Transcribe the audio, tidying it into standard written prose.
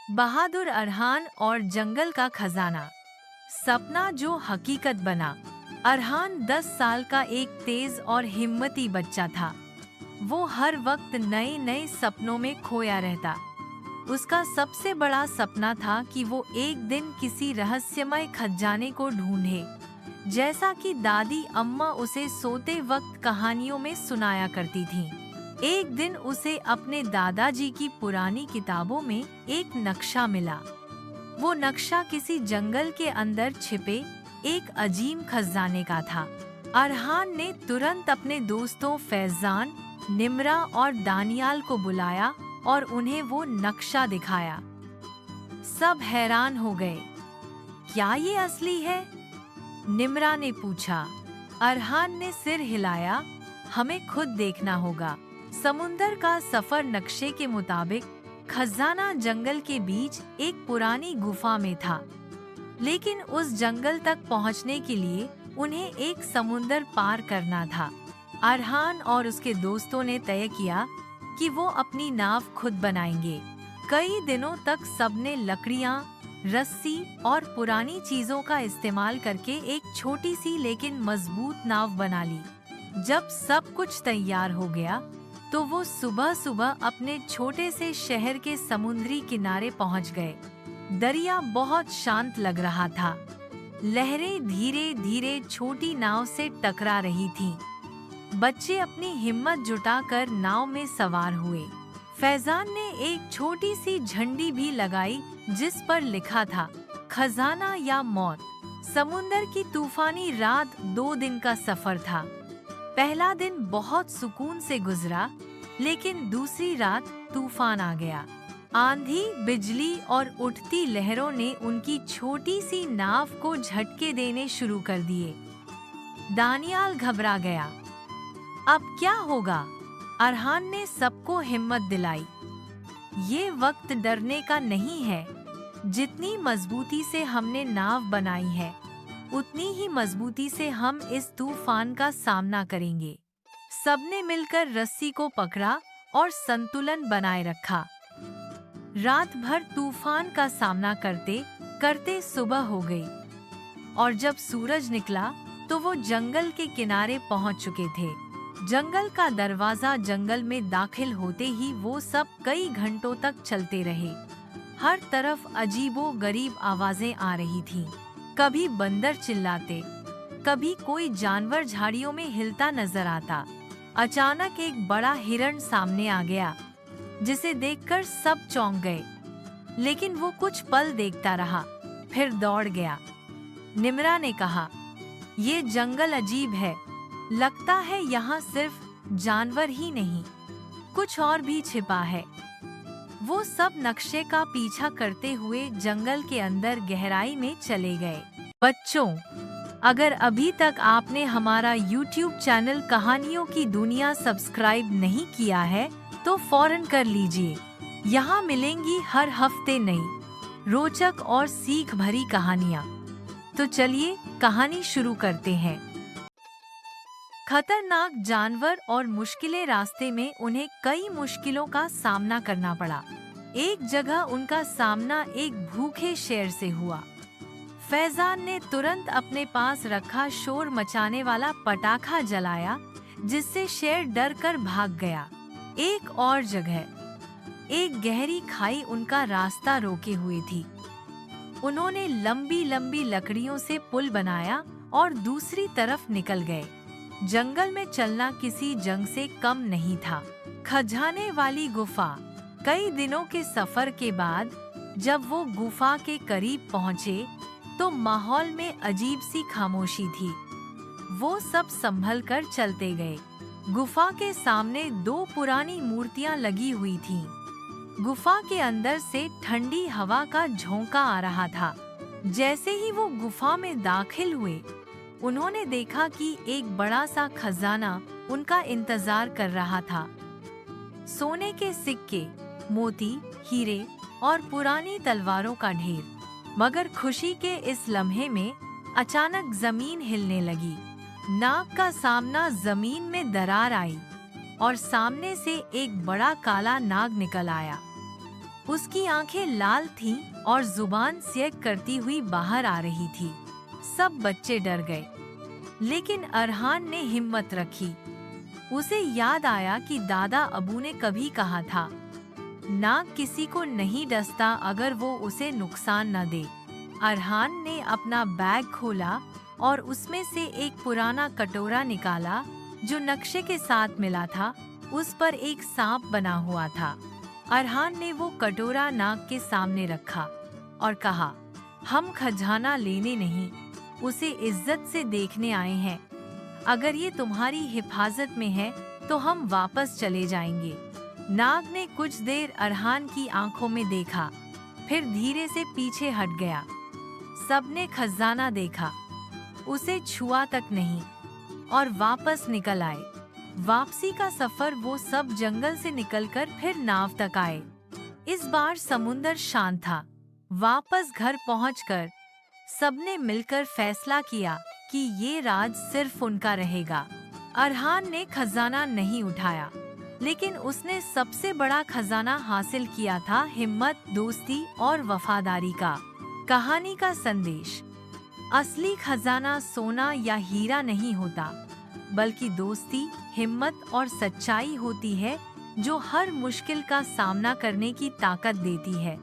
बहादुर अरहान और जंगल का खजाना। सपना जो हकीकत बना। अरहान 10 साल का एक तेज और हिम्मती बच्चा था। वो हर वक्त नए नए सपनों में खोया रहता। उसका सबसे बड़ा सपना था कि वो एक दिन किसी रहस्यमय खजाने को ढूंढे, जैसा कि दादी अम्मा उसे सोते वक्त कहानियों में सुनाया करती थीं। एक दिन उसे अपने दादाजी की पुरानी किताबों में एक नक्शा मिला। वो नक्शा किसी जंगल के अंदर छिपे एक अजीम खजाने का था। अरहान ने तुरंत अपने दोस्तों फैजान, निम्रा और दानियाल को बुलाया और उन्हें वो नक्शा दिखाया। सब हैरान हो गए। क्या ये असली है? निम्रा ने पूछा। अरहान ने सिर हिलाया। हमें खुद देखना होगा। समुंदर का सफर नक्शे के मुताबिक खजाना जंगल के बीच एक पुरानी गुफा में था, लेकिन उस जंगल तक पहुंचने के लिए उन्हें एक समुंदर पार करना था। अरहान और उसके दोस्तों ने तय किया कि वो अपनी नाव खुद बनाएंगे। कई दिनों तक सबने लकड़ियां, रस्सी और पुरानी चीजों का इस्तेमाल करके एक छोटी सी लेकिन मजबूत नाव बना ली। जब सब कुछ तैयार हो गया, तो वो सुबह सुबह अपने छोटे से शहर के समुद्री किनारे पहुंच गए। दरिया बहुत शांत लग रहा था। लहरें धीरे धीरे छोटी नाव से टकरा रही थीं। बच्चे अपनी हिम्मत जुटाकर नाव में सवार हुए। फैजान ने एक छोटी सी झंडी भी लगाई, जिस पर लिखा था, खजाना या मौत। समुंदर की तूफानी रात 2 दिन का सफर था। पहला दिन बहुत सुकून से गुजरा, लेकिन दूसरी रात तूफान आ गया। आंधी, बिजली और उठती लहरों ने उनकी छोटी सी नाव को झटके देने शुरू कर दिए। दानियाल घबरा गया। अब क्या होगा? अरहान ने सबको हिम्मत दिलाई। ये वक्त डरने का नहीं है। जितनी मजबूती से हमने नाव बनाई है, उतनी ही मजबूती से हम इस तूफान का सामना करेंगे। सबने मिलकर रस्सी को पकड़ा और संतुलन बनाए रखा। रात भर तूफान का सामना करते करते सुबह हो गई, और जब सूरज निकला तो वो जंगल के किनारे पहुंच चुके थे। जंगल का दरवाजा जंगल में दाखिल होते ही वो सब कई घंटों तक चलते रहे। हर तरफ अजीबो गरीब आवाजें आ रही थीं। कभी बंदर चिल्लाते, कभी कोई जानवर झाड़ियों में हिलता नजर आता। अचानक एक बड़ा हिरण सामने आ गया, जिसे देखकर सब चौंक गए। लेकिन वो कुछ पल देखता रहा, फिर दौड़ गया। निम्रा ने कहा, ये जंगल अजीब है। लगता है यहाँ सिर्फ जानवर ही नहीं, कुछ और भी छिपा है। वो सब नक्शे का पीछा करते हुए जंगल के अंदर गहराई में चले गए। बच्चों, अगर अभी तक आपने हमारा YouTube चैनल कहानियों की दुनिया सब्सक्राइब नहीं किया है, तो फौरन कर लीजिए। यहाँ मिलेंगी हर हफ्ते नई, रोचक और सीख भरी कहानियाँ। तो चलिए कहानी शुरू करते हैं। खतरनाक जानवर और मुश्किलें। रास्ते में उन्हें कई मुश्किलों का सामना करना पड़ा। एक जगह उनका सामना एक भूखे शेर से हुआ। फैजान ने तुरंत अपने पास रखा शोर मचाने वाला पटाखा जलाया, जिससे शेर डर कर भाग गया। एक और जगह एक गहरी खाई उनका रास्ता रोके हुए थी। उन्होंने लंबी लंबी लकड़ियों से पुल बनाया और दूसरी तरफ निकल गए। जंगल में चलना किसी जंग से कम नहीं था। खजाने वाली गुफा। कई दिनों के सफर के बाद जब वो गुफा के करीब पहुंचे, तो माहौल में अजीब सी खामोशी थी। वो सब संभल कर चलते गए। गुफा के सामने 2 पुरानी मूर्तियां लगी हुई थीं। गुफा के अंदर से ठंडी हवा का झोंका आ रहा था। जैसे ही वो गुफा में दाखिल हुए, उन्होंने देखा कि एक बड़ा सा खजाना उनका इंतजार कर रहा था। सोने के सिक्के, मोती, हीरे और पुरानी तलवारों का ढेर। मगर खुशी के इस लम्हे में अचानक जमीन हिलने लगी। नाग का सामना जमीन में दरार आई और सामने से एक बड़ा काला नाग निकल आया। उसकी आंखें लाल थीं और जुबान स्येक करती हुई बाहर आ रही थी। सब बच्चे डर गए, लेकिन अरहान ने हिम्मत रखी। उसे याद आया कि दादा अबू ने कभी कहा था, नाग किसी को नहीं डसता अगर वो उसे नुकसान न दे। अरहान ने अपना बैग खोला और उसमें से एक पुराना कटोरा निकाला जो नक्शे के साथ मिला था। उस पर एक सांप बना हुआ था। अरहान ने वो कटोरा नाग के सामने रखा और कहा, हम खजाना लेने नहीं, उसे इज्जत से देखने आए हैं। अगर ये तुम्हारी हिफाजत में है तो हम वापस चले जाएंगे। नाग ने कुछ देर अरहान की आंखों में देखा, फिर धीरे से पीछे हट गया। सबने खजाना देखा, उसे छुआ तक नहीं और वापस निकल आए। वापसी का सफर वो सब जंगल से निकलकर फिर नाव तक आए। इस बार समुंदर शांत था। वापस घर पहुंचकर सबने मिलकर फैसला किया कि ये राज सिर्फ उनका रहेगा। अरहान ने खजाना नहीं उठाया, लेकिन उसने सबसे बड़ा खजाना हासिल किया था, हिम्मत, दोस्ती और वफादारी का। कहानी का संदेश: असली खजाना सोना या हीरा नहीं होता, बल्कि दोस्ती, हिम्मत और सच्चाई होती है जो हर मुश्किल का सामना करने की ताकत देती है।